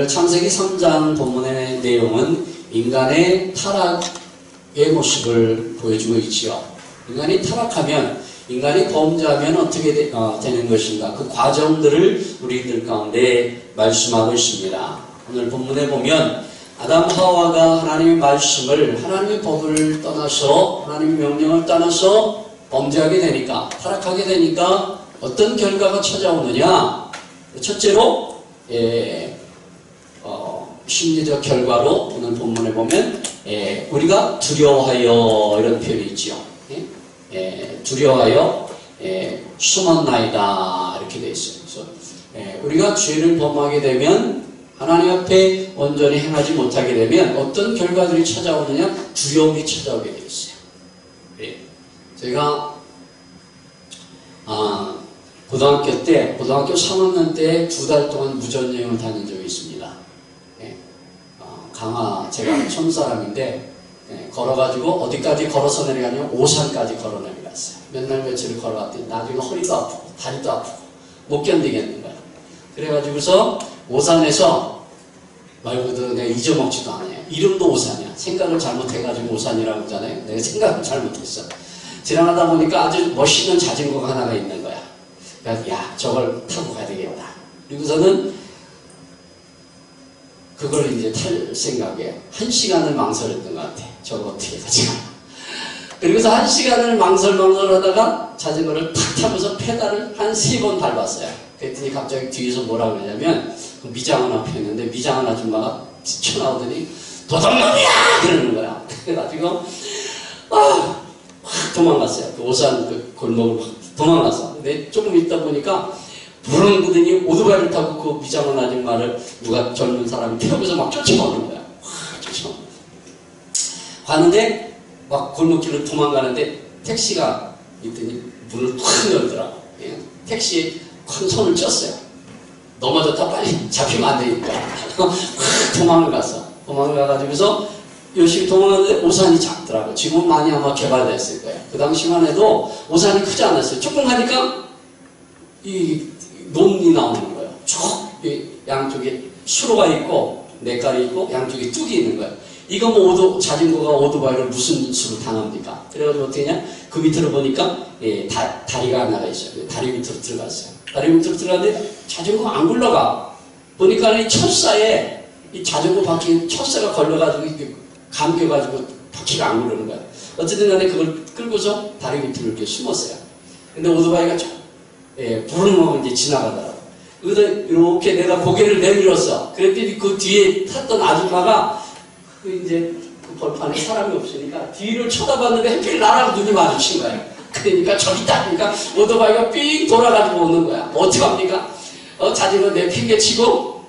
오늘 창세기 3장 본문의 내용은 인간의 타락의 모습을 보여주고 있지요. 인간이 타락하면, 인간이 범죄하면 어떻게 되는 것인가, 그 과정들을 우리들 가운데 말씀하고 있습니다. 오늘 본문에 보면 아담 하와가 하나님의 말씀을, 하나님의 법을 떠나서, 하나님의 명령을 떠나서 범죄하게 되니까, 타락하게 되니까 어떤 결과가 찾아오느냐. 첫째로 심리적 결과로 오늘 본문에 보면 우리가 두려워하여, 이런 표현이 있죠. 두려워하여 숨었나이다, 이렇게 되어 있어요. 그래서 우리가 죄를 범하게 되면, 하나님 앞에 온전히 행하지 못하게 되면 어떤 결과들이 찾아오느냐? 두려움이 찾아오게 되어 있어요. 제가 고등학교 3학년 때 2달 동안 무전여행을 다닌 적이 있습니다. 강화, 제가 촌 사람인데 걸어가지고 어디까지 걸어서 내려가냐면 오산까지 걸어 내려갔어요. 몇 날 며칠을 걸어갔더니 나중에 허리도 아프고 다리도 아프고 못 견디겠는 거야. 그래가지고서 오산에서, 말 그대로 내가 잊어먹지도 않아요. 이름도 오산이야. 생각을 잘못해가지고 오산이라고 하잖아요. 내가 생각을 잘못했어. 지나가다 보니까 아주 멋있는 자전거가 하나가 있는 거야. 그래서 야, 저걸 타고 가야 되겠다. 그리고서는 그걸 이제 탈 생각에 1시간을 망설였던 것 같아. 저거 어떻게 가지? 그리고서 1시간을 망설하다가 자전거를 탁 타면서 페달을 한 3번 밟았어요. 그랬더니 갑자기 뒤에서 뭐라 그러냐면, 그 미장원 앞에 있는데 미장원 아줌마가 튀어나오더니 도둑놈이야! 그러는 거야. 그래가지고 확 도망갔어요. 그 오산 그 골목을 확 도망갔어. 근데 조금 있다 보니까 부릉부릉이 오토바이를 타고 그 미장원 아줌마를 누가 젊은 사람이 태우면서 막 쫓아오는 거야. 확 쫓아오는 거야. 가는데 막 골목길을 도망가는데 택시가 있더니 문을 확 열더라고. 택시에 큰 손을 쪘어요. 넘어졌다 빨리 잡히면 안 되니까. 도망을 갔어. 도망을 가가지고서 열심히 도망가는데 오산이 작더라고. 지금 많이 아마 개발됐을 거예요. 그 당시만 해도 오산이 크지 않았어요. 조금 가니까 이 논이 나오는 거예요. 쭉 양쪽에 수로가 있고 냇가리 있고 양쪽에 뚝이 있는 거예요. 이거 뭐 자전거가 오토바이를 무슨 수로 당합니까? 그래가지고 어떻게 했냐? 그 밑으로 보니까 다리가 하나가 있어요. 다리 밑으로 들어갔어요. 다리 밑으로 들어갔는데 자전거가 안 굴러가. 보니까 이 철사에 이 자전거 바퀴 철사가 걸려가지고 이렇게 감겨가지고 바퀴가 안 굴러는 거야. 어쨌든 간에 그걸 끌고서 다리 밑으로 이렇게 숨었어요. 근데 오토바이가 부릉하고 이제 지나가더라고. 그래서 이렇게 내가 고개를 내밀었어. 그랬더니 그 뒤에 탔던 아줌마가 이제 그 벌판에 사람이 없으니까 뒤를 쳐다봤는데 하필 나랑 눈이 마주친 거야. 그러니까 저기 있다니까 오토바이가 삥 돌아가지고 오는 거야. 어떻게 합니까? 자전거 내팽개치고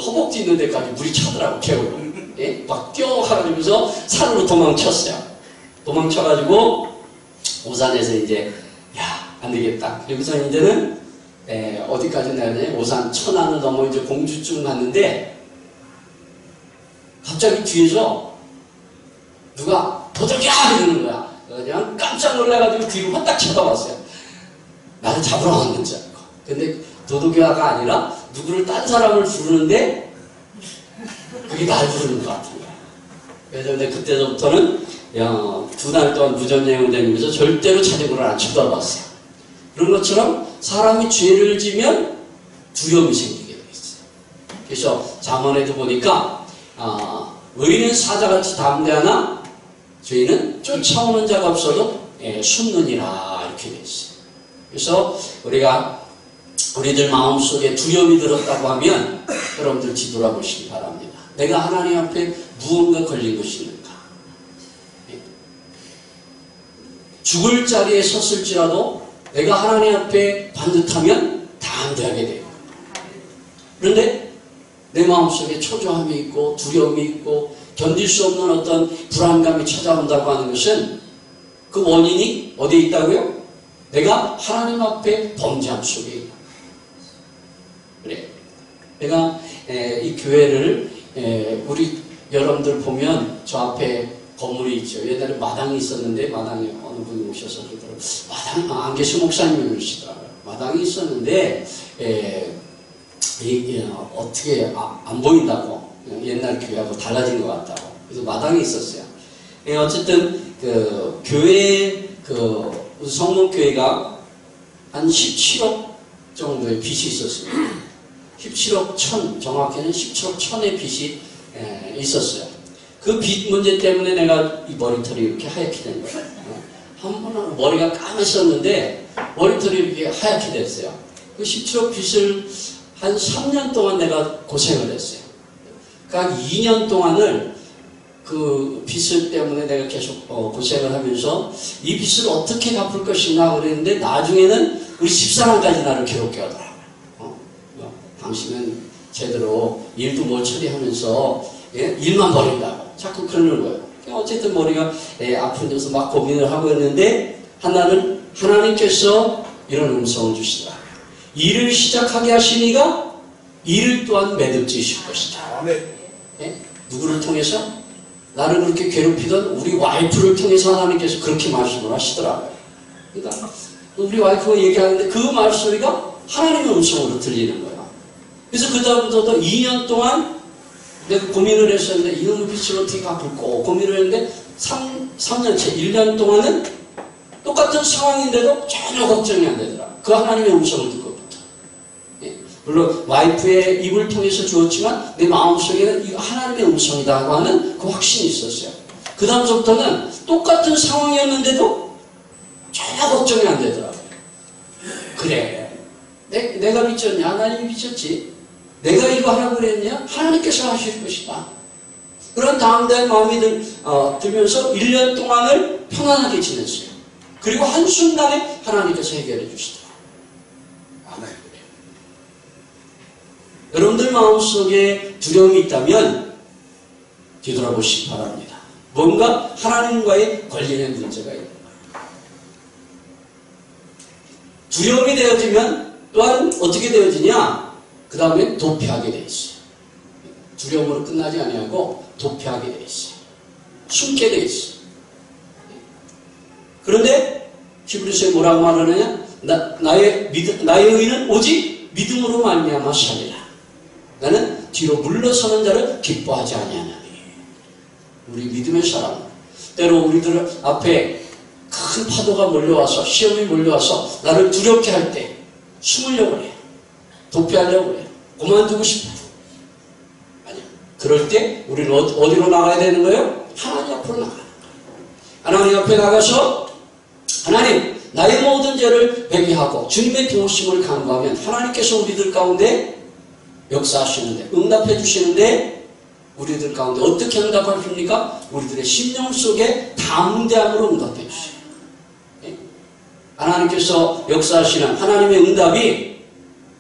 허벅지 있는 데까지 물이 차더라고. 개울로. 막 뛰어가지고서 산으로 도망쳤어요. 도망쳐가지고 오산에서 이제 안 되겠다. 그리고서 이제는 어디까지 내야 오산 천안을 넘어 이제 공주쯤 갔는데 갑자기 뒤에서 누가 도둑이야! 이러는 거야. 그냥 깜짝 놀라가지고 뒤로 화딱 쳐다봤어요. 나를 잡으러 왔는지 알고. 근데 도둑이야가 아니라 누구를 딴 사람을 부르는데 그게 날 부르는 것 같은 거야. 그래서 근데 그때부터는 2달 동안 무전여행을 다니면서 절대로 자전거를 안 쳐다봤어요. 그런 것처럼 사람이 죄를 지면 두려움이 생기게 되어 있어요. 그래서 잠언에도 보니까 의인은 사자같이 담대하나 죄인은 쫓아오는 자가 없어도 숨느니라, 이렇게 되어 있어요. 그래서 우리들 마음속에 두려움이 들었다고 하면 여러분들 뒤돌아보시기 바랍니다. 내가 하나님 앞에 무언가 걸린 것이 있는가? 죽을 자리에 섰을지라도 내가 하나님 앞에 반듯하면 담대하게 돼요. 그런데 내 마음속에 초조함이 있고 두려움이 있고 견딜 수 없는 어떤 불안감이 찾아온다고 하는 것은 그 원인이 어디에 있다고요? 내가 하나님 앞에 범죄함 속에 있다. 그래. 내가 이 교회를 우리 여러분들 보면 저 앞에 건물이 있죠. 옛날에 마당이 있었는데 마당에 어느 분이 오셔서 그러더라고요. 마당 안 계신 목사님이 그러시더라고요. 마당이 있었는데 어떻게 안 보인다고, 옛날 교회하고 달라진 것 같다고. 그래서 마당에 있었어요. 어쨌든 그 교회 성목교회가 한 17억 정도의 빚이 있었습니다. 17억 천, 정확히는 17억 천의 빚이 있었어요. 그 빚 문제 때문에 내가 이 머리털이 이렇게 하얗게 된 거예요. 한 번은 머리가 까맸었는데 머리털이 이렇게 하얗게 됐어요. 그 17억 빚을 한 3년 동안 내가 고생을 했어요. 그러니까 2년 동안을 그 빚을 때문에 내가 계속 고생을 하면서 이 빚을 어떻게 갚을 것인가 그랬는데 나중에는 우리 집사람까지 나를 괴롭게 하더라고요. 당신은 제대로 일도 못 처리하면서 일만 버린다고 자꾸 그러는 거예요. 어쨌든 머리가 아픈 데서 막 고민을 하고 있는데 하나는 하나님께서 이런 음성을 주시더라고요. 일을 시작하게 하시니가 일을 또한 매듭지실 것이다. 누구를 통해서? 나를 그렇게 괴롭히던 우리 와이프를 통해서 하나님께서 그렇게 말씀을 하시더라고요. 그러니까 우리 와이프가 얘기하는데 그 말소리가 하나님의 음성으로 들리는 거예요. 그래서 그 다음부터 2년 동안 내가 고민을 했었는데 이놈의 빚을 어떻게 갚을까 고민을 했는데 3년째 1년 동안은 똑같은 상황인데도 전혀 걱정이 안 되더라. 그 하나님의 음성을 듣고부터. 물론 와이프의 입을 통해서 주었지만 내 마음속에는 이거 하나님의 음성이다 하는 그 확신이 있었어요. 그 다음부터는 똑같은 상황이었는데도 전혀 걱정이 안 되더라고요. 그래, 내가 빚졌냐? 하나님이 빚졌지. 내가 이거 하라고 그랬냐? 하나님께서 하실 것이다. 그런 다음날 마음이 들면서 1년 동안을 평안하게 지냈어요. 그리고 한순간에 하나님께서 해결해 주시더라고요. 여러분들 마음속에 두려움이 있다면 뒤돌아보시기 바랍니다. 뭔가 하나님과의 관련된 문제가 있는 거예요. 두려움이 되어지면 또한 어떻게 되어지냐? 그 다음에 도피하게 되어 있어요. 두려움으로 끝나지 아니하고 도피하게 되어 있어요. 숨게 되어 있어요. 그런데 히브리서에 뭐라고 말하느냐? 나의 의는 오직 믿음으로 말미암아 살리라. 나는 뒤로 물러서는 자를 기뻐하지 아니하나니. 우리 믿음의 사람, 때로 우리들 앞에 큰 파도가 몰려와서 시험이 몰려와서 나를 두렵게 할 때 숨으려고 해요. 도피하려고 해요. 그만두고 싶어요. 아니요. 그럴 때 우리는 어디로 나가야 되는 거예요? 하나님 앞으로 나가는 거예요. 하나님 앞에 나가서 하나님 나의 모든 죄를 회개하고 주님의 도우심을 간구하면 하나님께서 우리들 가운데 역사하시는데 응답해 주시는데 우리들 가운데 어떻게 응답하십니까? 우리들의 심령 속에 담대함으로 응답해 주세요. 하나님께서 역사하시는 하나님의 응답이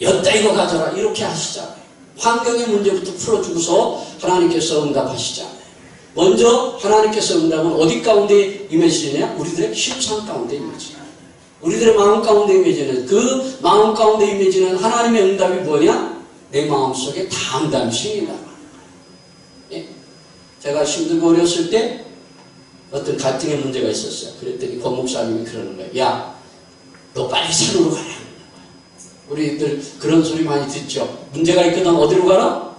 였다 이거 가져라 이렇게 하시잖아요. 환경의 문제부터 풀어주고서 하나님께서 응답하시잖아요. 먼저 하나님께서 응답은 어디 가운데 임해지느냐? 우리들의 심상 가운데 임해지느냐? 우리들의 마음 가운데 임해지는 그 마음 가운데 임해지는 하나님의 응답이 뭐냐? 내 마음속에 담담이 생긴다는 거예요. 예? 제가 힘들고 어렸을 때 어떤 갈등의 문제가 있었어요. 그랬더니 권목사님이 그러는 거예요. 야, 너 빨리 산으로 가라. 우리들 그런 소리 많이 듣죠. 문제가 있거든 어디로 가라?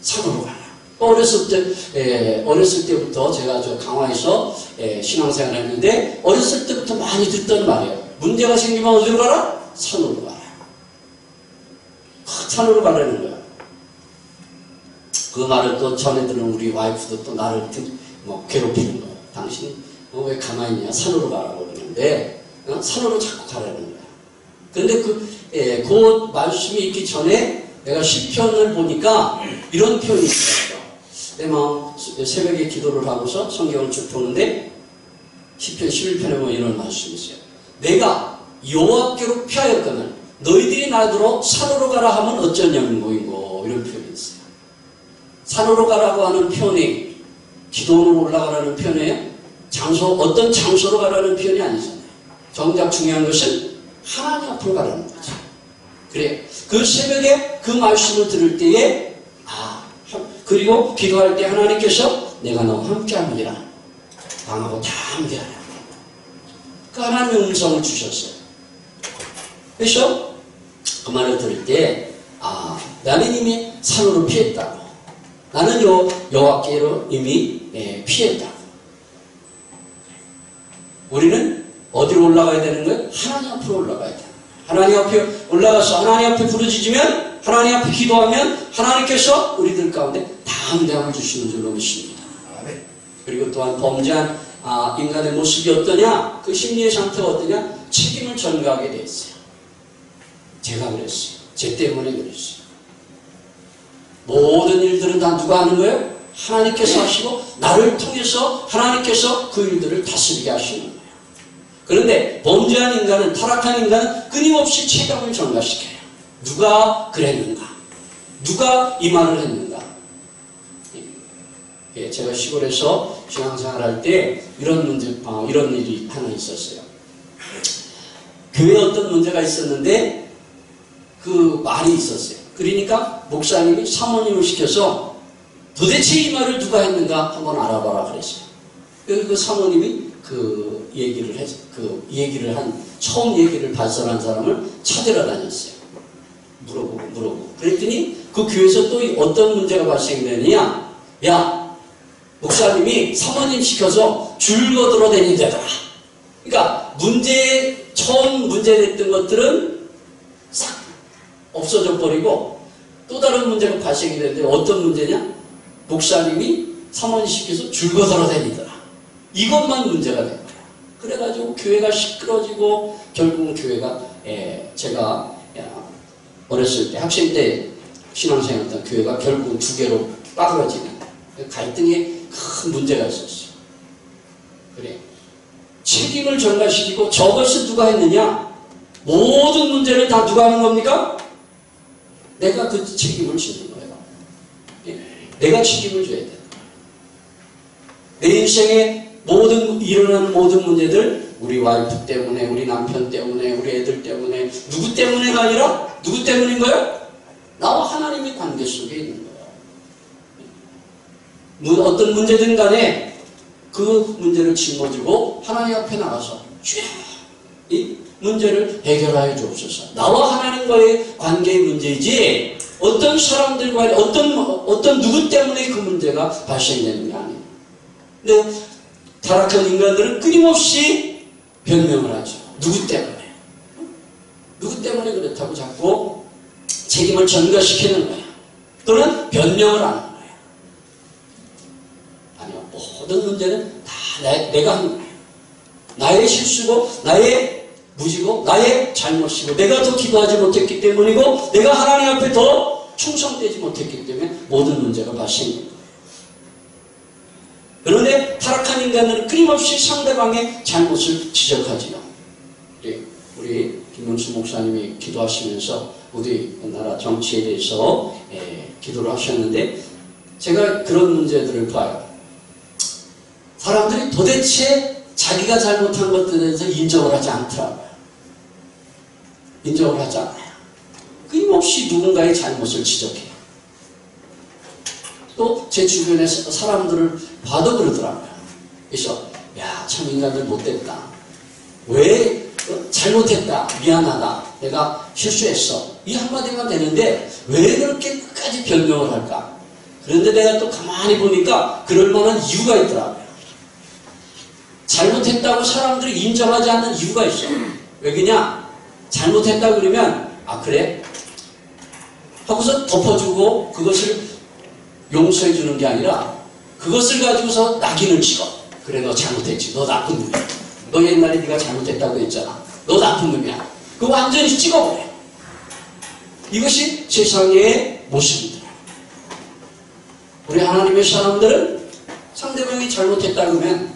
산으로 가라. 어렸을 때부터 제가 저 강화에서 신앙생활을 했는데 어렸을 때부터 많이 듣던 말이에요. 문제가 생기면 어디로 가라? 산으로 가라. 산으로 가라는 거야. 그 말을 또 전해 들은 우리 와이프도 또 나를 괴롭히는 거야. 당신 왜 가만히 있냐? 산으로 가라고 그러는데 산으로 자꾸 가라는 거야. 그런데 그 말씀이 있기 전에 내가 시편을 보니까 이런 표현이 있어요. 내 마음 새벽에 기도를 하고서 성경을 쭉 보는데 시편 11편에 보면 이런 말씀이 있어요. 내가 여호와께로 피하였거늘 너희들이 나더러 산으로 가라 하면 어쩌냐는 거이고 이런 표현이 있어요. 산으로 가라고 하는 표현이 기도원으로 올라가라는 표현이에요. 어떤 장소로 가라는 표현이 아니잖아요. 정작 중요한 것은 하나님 앞으로 가라는 거죠. 그래. 그 새벽에 그 말씀을 들을 때에 그리고 기도할 때 하나님께서 내가 너와 함께합니다. 강하고 담대하라. 그 하나님의 음성을 주셨어요. 그래서 그 말을 들을 때 나는 이미 산으로 피했다고. 나는 여호와께로 이미 피했다고. 우리는 어디로 올라가야 되는 거예요? 하나님 앞으로 올라가야 돼요. 하나님 앞에 올라가서 하나님 앞에 부르짖으면, 하나님 앞에 기도하면 하나님께서 우리들 가운데 담대함을 주시는 줄로 믿습니다. 그리고 또한 범죄한 인간의 모습이 어떠냐? 그 심리의 상태가 어떠냐? 책임을 전가하게 돼 있어요. 제가 그랬어요. 제 때문에 그랬어요. 모든 일들은 다 누가 하는 거예요? 하나님께서 하시고 나를 통해서 하나님께서 그 일들을 다스리게 하시는 거예요. 그런데 범죄한 인간은, 타락한 인간은 끊임없이 책임을 전가시켜요. 누가 그랬는가? 누가 이 말을 했는가? 제가 시골에서 신앙생활할 때 이런 일이 하나 있었어요. 교회에 어떤 문제가 있었는데 그 말이 있었어요. 그러니까 목사님이 사모님을 시켜서 도대체 이 말을 누가 했는가 한번 알아봐라 그랬어요. 그 사모님이 처음 얘기를 발설한 사람을 찾으러 다녔어요. 물어보고. 그랬더니 그 교회에서 또 어떤 문제가 발생되느냐? 야, 목사님이 사모님 시켜서 줄 거들어 다니더라. 그러니까 처음 문제됐던 것들은 싹 없어져 버리고 또 다른 문제가 발생이 되는데 어떤 문제냐? 목사님이 사모님 시켜서 줄 거들어 다니더라. 이것만 문제가 된 거예요. 그래가지고 교회가 시끄러지고 결국은 교회가 제가 어렸을 때 학생 때 신앙생활했던 교회가 결국은 두 개로 빠그러지는 갈등에 큰 문제가 있었어요. 그래. 책임을 전가시키고 저것을 누가 했느냐? 모든 문제를 다 누가 하는 겁니까? 내가 그 책임을 지는 거예요. 내가 책임을 져야 돼. 내 인생에 일어나는 모든 문제들, 우리 와이프 때문에, 우리 남편 때문에, 우리 애들 때문에, 누구 때문에가 아니라 누구 때문인 거예요? 나와 하나님의 관계 속에 있는 거예요. 어떤 문제든 간에 그 문제를 짊어지고 하나님 앞에 나가서 주여, 이 문제를 해결하여 주옵소서. 나와 하나님과의 관계의 문제이지 어떤 사람들과 어떤 누구 때문에 그 문제가 발생되는 게 아니에요. 근데 타락한 인간들은 끊임없이 변명을 하죠. 누구 때문에? 누구 때문에 그렇다고 자꾸 책임을 전가시키는 거야. 또는 변명을 하는 거야. 아니요. 모든 문제는 다 내가 한 거예요. 나의 실수고 나의 무지고 나의 잘못이고 내가 더 기도하지 못했기 때문이고 내가 하나님 앞에 더 충성되지 못했기 때문에 모든 문제가 발생된 거예요. 그런데 타락한 인간은 끊임없이 상대방의 잘못을 지적하지요. 우리 김명수 목사님이 기도하시면서 우리나라 정치에 대해서 기도를 하셨는데 제가 그런 문제들을 봐요. 사람들이 도대체 자기가 잘못한 것들에 대해서 인정을 하지 않더라고요. 인정을 하지 않아요. 끊임없이 누군가의 잘못을 지적해요. 또 제 주변의 사람들을 봐도 그러더라고요. 그래서 야, 참 인간들 못됐다. 왜 잘못했다. 미안하다. 내가 실수했어. 이 한마디만 되는데 왜 그렇게 끝까지 변명을 할까? 그런데 내가 또 가만히 보니까 그럴 만한 이유가 있더라고요. 잘못했다고 사람들이 인정하지 않는 이유가 있어. 왜 그러냐? 잘못했다 그러면 아 그래? 하고서 덮어주고 그것을 용서해 주는 게 아니라 그것을 가지고서 낙인을 찍어. 그래 너 잘못했지. 너 나쁜 놈이야. 너 옛날에 네가 잘못했다고 했잖아. 너 나쁜 놈이야. 그거 완전히 찍어버려. 이것이 세상의 모습이더라. 우리 하나님의 사람들은 상대방이 잘못했다 그러면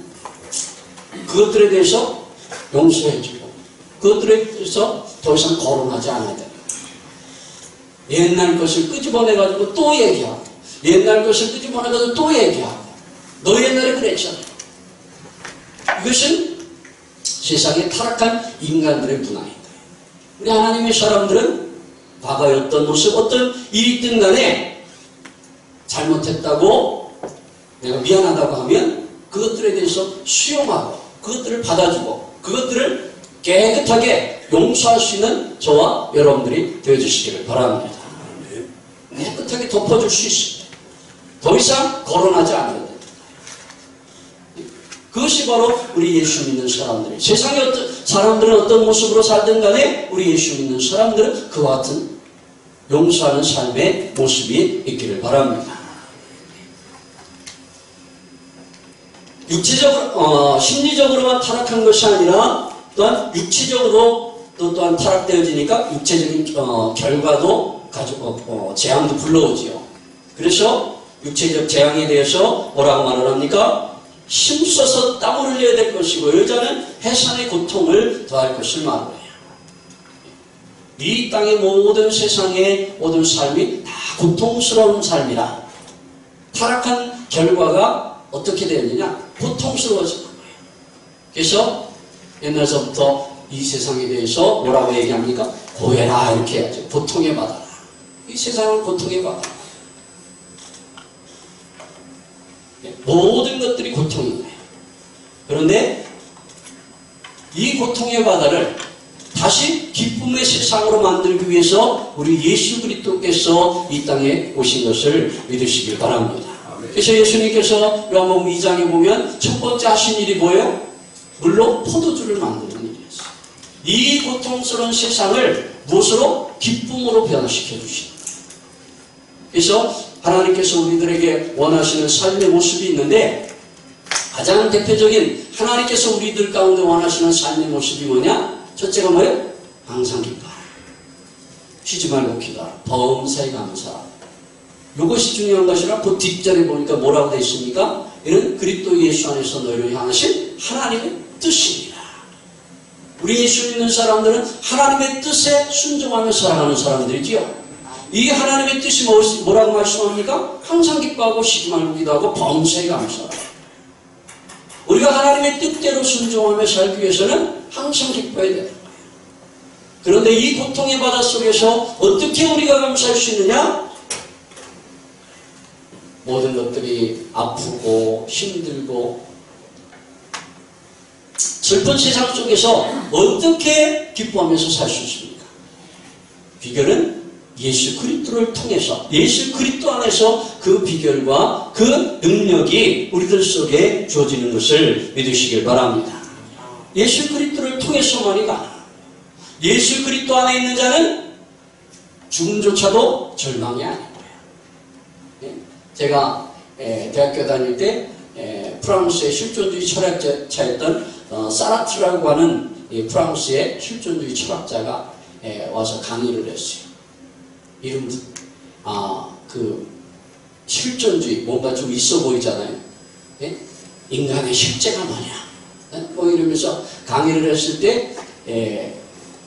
그것들에 대해서 용서해주고 그것들에 대해서 더 이상 거론하지 않아야 돼. 옛날 것을 끄집어내가지고 또 얘기하고 옛날 것을 끄집어내가지고 또 얘기하고 너 옛날에 그랬잖아. 이것은 세상의 타락한 인간들의 문화인 거예요. 우리 하나님의 사람들은 과거의 어떤 모습, 어떤 일이 있든 간에 잘못했다고 내가 미안하다고 하면 그것들에 대해서 수용하고 그것들을 받아주고 그것들을 깨끗하게 용서할 수 있는 저와 여러분들이 되어주시기를 바랍니다. 깨끗하게 덮어줄 수 있습니다. 더 이상 거론하지 않아도 됩니다. 그것이 바로 우리 예수 믿는 사람들이, 세상의 사람들은 어떤 모습으로 살든 간에 우리 예수 믿는 사람들은 그와 같은 용서하는 삶의 모습이 있기를 바랍니다. 육체적으로, 심리적으로만 타락한 것이 아니라 또한 육체적으로 또한 타락되어지니까 육체적인 결과도 재앙도 불러오지요. 그래서 육체적 재앙에 대해서 뭐라고 말을 합니까? 힘써서 땀을 흘려야 될 것이고 여자는 해산의 고통을 더할 것을 말해요. 이 땅의 모든 세상의 모든 삶이 다 고통스러운 삶이라 타락한 결과가 어떻게 되느냐? 고통스러워지는 거예요. 그래서 옛날서부터 이 세상에 대해서 뭐라고 얘기합니까? 고해라 이렇게 해야죠. 고통에 받아라. 이 세상은 고통에 받아라. 모든 것들이 고통인 거예요. 그런데 이 고통의 바다를 다시 기쁨의 세상으로 만들기 위해서 우리 예수 그리스도께서 이 땅에 오신 것을 믿으시길 바랍니다. 그래서 예수님께서 요한복음 2장에 보면 첫 번째 하신 일이 뭐예요? 물로 포도주를 만드는 일이었어요. 이 고통스러운 세상을 무엇으로? 기쁨으로 변화시켜 주시는 거예요. 그래서 하나님께서 우리들에게 원하시는 삶의 모습이 있는데 가장 대표적인 하나님께서 우리들 가운데 원하시는 삶의 모습이 뭐냐? 첫째가 뭐예요? 항상 기뻐하라. 쉬지 말고 기도하라. 범사에 감사하라. 이것이 중요한 것이라 그 뒷절에 보니까 뭐라고 되어 있습니까? 이는 그리스도 예수 안에서 너희를 향하신 하나님의 뜻입니다. 우리 예수 믿는 사람들은 하나님의 뜻에 순종하며 살아가는 사람들이지요. 이 하나님의 뜻이 뭐라고 말씀합니까? 항상 기뻐하고 쉬지 말고 기도하고 범사에 감사하라. 우리가 하나님의 뜻대로 순종하며 살기 위해서는 항상 기뻐해야 되는 거예요. 그런데 이 고통의 바다 속에서 어떻게 우리가 감사할 수 있느냐? 모든 것들이 아프고 힘들고 슬픈 세상 속에서 어떻게 기뻐하면서 살 수 있습니까? 비결은 예수 그리스도를 통해서, 예수 그리스도 안에서 그 비결과 그 능력이 우리들 속에 주어지는 것을 믿으시길 바랍니다. 예수 그리스도를 통해서만이 가능합니다. 예수 그리스도 안에 있는 자는 죽음조차도 절망이 아니고요. 제가 대학교 다닐 때 프랑스의 실존주의 철학자였던 사르트르라고 하는 프랑스의 실존주의 철학자가 와서 강의를 했어요. 이름 그 실존주의 뭔가 좀 있어 보이잖아요. 예? 인간의 실제가 뭐냐? 뭐 이러면서 강의를 했을 때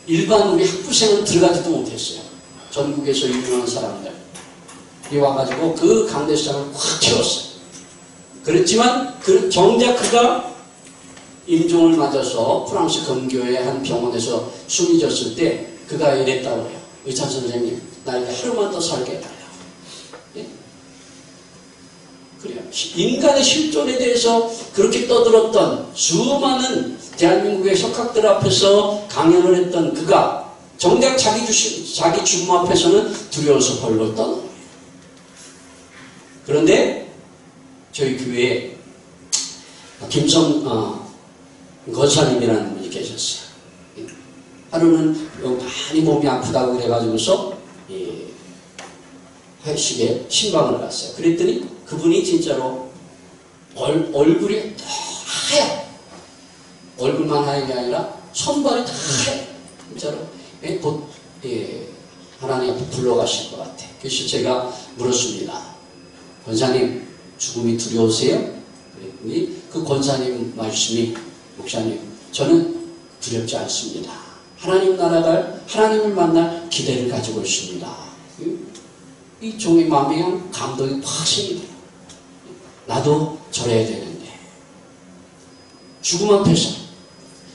일반 우리 학부생은 들어가지도 못했어요. 전국에서 유명한 사람들. 와가지고 그 강대상을 확 채웠어요. 그렇지만 정작 그가 임종을 맞아서 프랑스 근교의 한 병원에서 숨이 졌을 때 그가 이랬다고 해요. 의사 선생님, 나에게 하루만 더 살게 해달라고. 예? 그래요. 인간의 실존에 대해서 그렇게 떠들었던 수많은 대한민국의 석학들 앞에서 강연을 했던 그가 정작 자기 죽음 앞에서는 두려워서 벌벌 떠는 거예요. 그런데 저희 교회에 김성 권사님이라는 분이 계셨어요. 하루는 많이 몸이 아프다고 그래가지고서 회식에 신방을 갔어요. 그랬더니 그분이 진짜로 얼굴이 다 하얘. 얼굴만 하얀 게 아니라 손발이 다 하얘. 진짜로 곧 하나님 앞에 불러가실 것 같아. 그래서 제가 물었습니다. 권사님, 죽음이 두려우세요? 그랬더니 그 권사님 말씀이, 목사님, 저는 두렵지 않습니다. 하나님 나라갈, 하나님을 만날 기대를 가지고 있습니다. 이 종의 마음에 감동이 확신이 돼요. 나도 저래야 되는데. 죽음 앞에서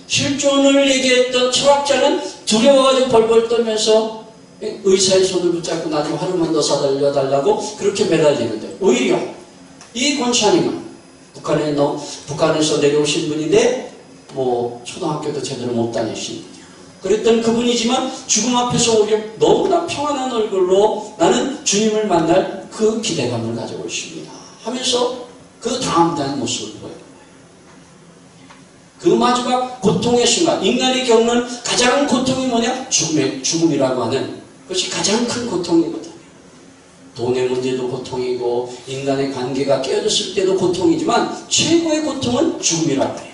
실존을 얘기했던 철학자는 두려워가지고 벌벌 떨면서 의사의 손을 붙잡고 나 좀 하루만 더 사달려달라고 그렇게 매달리는데, 오히려 이 권사님은 북한에서 내려오신 분인데 뭐 초등학교도 제대로 못 다니신 분이야. 그랬던 그분이지만 죽음 앞에서 오히려 너무나 평안한 얼굴로 나는 주님을 만날 그 기대감을 가지고 있습니다 하면서 그 다음다한 모습을 보여요. 그 마지막 고통의 순간, 인간이 겪는 가장 고통이 뭐냐? 죽음이라고 하는 것이 가장 큰 고통이거든요. 돈의 문제도 고통이고 인간의 관계가 깨어졌을 때도 고통이지만 최고의 고통은 죽음이라고 해요.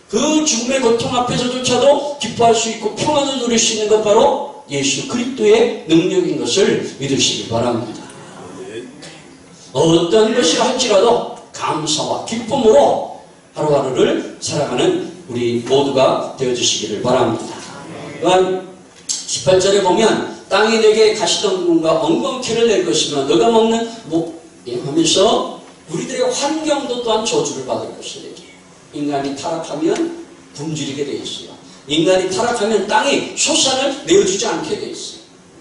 그 죽음의 고통 앞에서조차도 기뻐할 수 있고 평안을 누릴 수 있는 것 바로 예수 그리스도의 능력인 것을 믿으시기 바랍니다. 어떤 것이라 할지라도 감사와 기쁨으로 하루하루를 살아가는 우리 모두가 되어주시기를 바랍니다. 또한 18절에 보면 땅이 내게 가시덤불과 엉겅퀴를 낼 것이며 너가 먹는 하면서 우리들의 환경도 또한 저주를 받을 것을 얘기해요. 인간이 타락하면 굶주리게 되어 있어요. 인간이 타락하면 땅이 소산을 내어주지 않게 되어 있어요.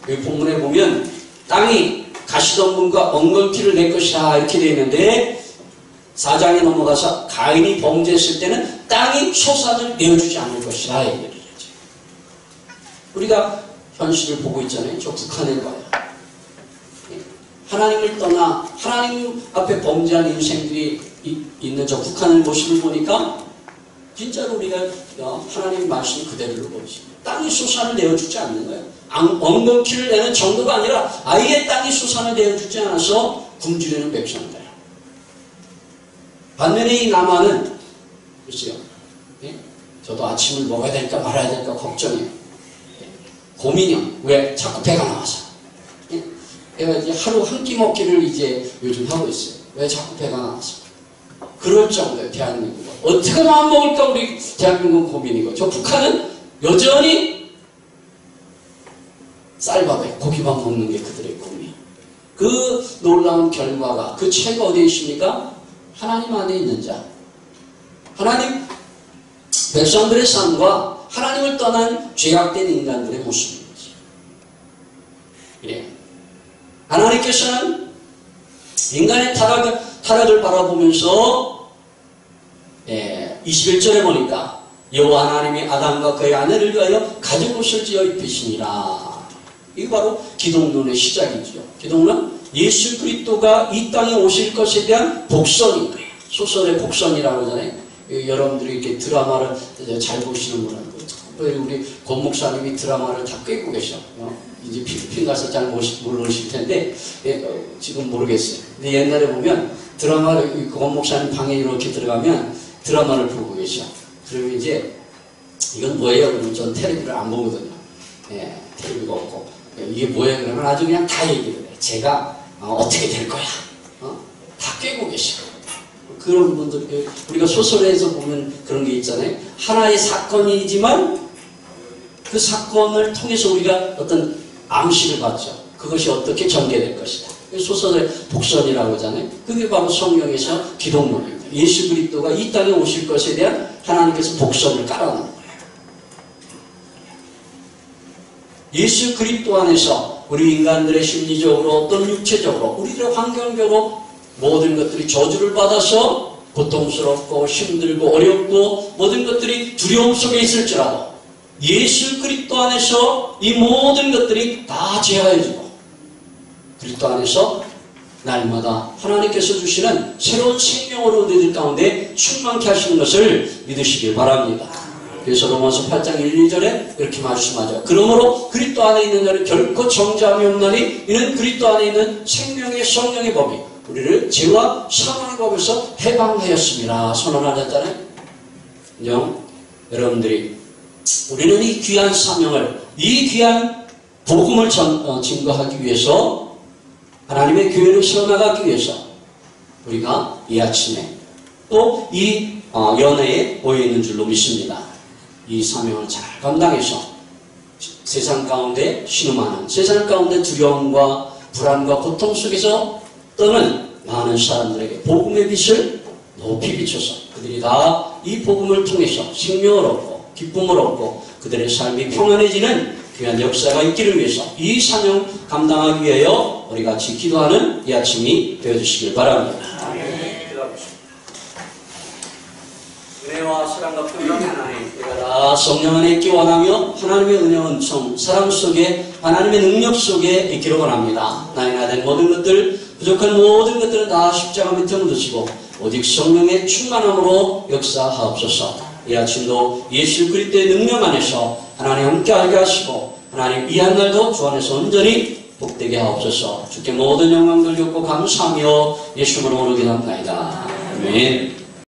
이 본문에 보면 땅이 가시덤불과 엉겅퀴를 낼 것이라 이렇게 되어 있는데 4장에 넘어가서 가인이 범죄했을 때는 땅이 소산을 내어주지 않을 것이라 얘기를 하죠. 우리가 현실을 보고 있잖아요. 저 북한에 봐요. 하나님을 떠나 하나님 앞에 범죄한 인생들이 있는 저 북한의 모습을 보니까 진짜로 우리가 하나님 말씀 그대로 보시죠. 땅이 소산을 내어주지 않는 거예요. 엉겅퀴를 내는 정도가 아니라 아예 땅이 소산을 내어주지 않아서 굶주리는 백성들. 반면에 이 남한은 글쎄요. 저도 아침을 먹어야 될까 말아야 될까 걱정해요. 고민이요. 왜? 자꾸 배가 나와서. 내가 이제 하루 한 끼 먹기를 이제 요즘 하고 있어요. 왜 자꾸 배가 나와서. 그럴 정도예요. 대한민국은. 어떻게 마음 먹을까 우리 대한민국은 고민이고. 저 북한은 여전히 쌀밥에 고기밥 먹는 게 그들의 고민. 그 놀라운 결과가 그 책이 어디에 있습니까? 하나님 안에 있는 자. 하나님 백성들의 삶과 하나님을 떠난 죄악된 인간들의 모습인 거죠. 그래요. 하나님께서는 인간의 타락을 바라보면서 21절에 보니까 여호와 하나님이 아담과 그의 아내를 위하여 가죽 옷을 지어 입히시니라. 이게 바로 기독론의 시작이죠. 기독론 예수 그리스도가 이 땅에 오실 것에 대한 복선인 거예요. 소설의 복선이라고 하잖아요. 여러분들이 이렇게 드라마를 잘 보시는 분은 우리 권 목사님이 드라마를 다 꿰고 계셔. 이제 필리핀 가서 잘 모르실 텐데 지금 모르겠어요. 근데 옛날에 보면 드라마를 권 목사님 방에 이렇게 들어가면 드라마를 보고 계셔. 그러면 이제 이건 뭐예요? 그러면 전 텔레비를 안 보거든요. 텔레비가 없고 이게 뭐예요? 그러면 아주 그냥 다 얘기를 해. 제가 어떻게 될 거야? 다 꿰고 계셔. 그런 분들, 우리가 소설에서 보면 그런 게 있잖아요. 하나의 사건이지만 그 사건을 통해서 우리가 어떤 암시를 받죠. 그것이 어떻게 전개될 것이다. 소설의 복선이라고 하잖아요. 그게 바로 성경에서 기독론입니다. 예수 그리스도가 이 땅에 오실 것에 대한 하나님께서 복선을 깔아놓은 거예요. 예수 그리스도 안에서 우리 인간들의 심리적으로 또는 육체적으로 우리들의 환경적으로 모든 것들이 저주를 받아서 고통스럽고 힘들고 어렵고 모든 것들이 두려움 속에 있을지라도 예수 그리스도 안에서 이 모든 것들이 다 제하여지고 그리스도 안에서 날마다 하나님께서 주시는 새로운 생명으로 우리들 가운데 충만케 하시는 것을 믿으시길 바랍니다. 그래서 로마서 8장 1, 2절에 이렇게 말씀하죠. 그러므로 그리스도 안에 있는 자는 결코 정죄함이 없나니 이는 그리스도 안에 있는 생명의 성령의 법이 우리를 죄와 사망의 법에서 해방하였습니다. 선언하셨잖아요. 여러분들이 우리는 이 귀한 사명을 이 귀한 복음을 증거하기 위해서 하나님의 교회를 세워나가기 위해서 우리가 이 아침에 또 이 연회에 모여있는 줄로 믿습니다. 이 사명을 잘 감당해서 세상 가운데 신음하는 세상 가운데 두려움과 불안과 고통 속에서 떠는 많은 사람들에게 복음의 빛을 높이 비춰서 그들이 다 이 복음을 통해서 생명을 얻고 기쁨을 얻고 그들의 삶이 평안해지는 귀한 역사가 있기를 위해서 이 사명 감당하기 위하여 우리 같이 기도하는 이 아침이 되어주시길 바랍니다. 은혜와 사랑과 평강의 하나님, 우리가 다 성령 안에 있기 원하며 하나님의 은혜와 은총, 사랑 속에 하나님의 능력 속에 있기를 원합니다. 나의 나된 모든 것들, 부족한 모든 것들은 다 십자가 밑에 묻으시고 오직 성령의 충만함으로 역사하옵소서. 이 아침도 예수 그리스도의 능력 안에서 하나님 함께 알게 하시고 하나님 이 한 날도 주 안에서 온전히 복되게 하옵소서. 주께 모든 영광 돌리고 감사하며 예수 이름으로 기도합니다. 아멘.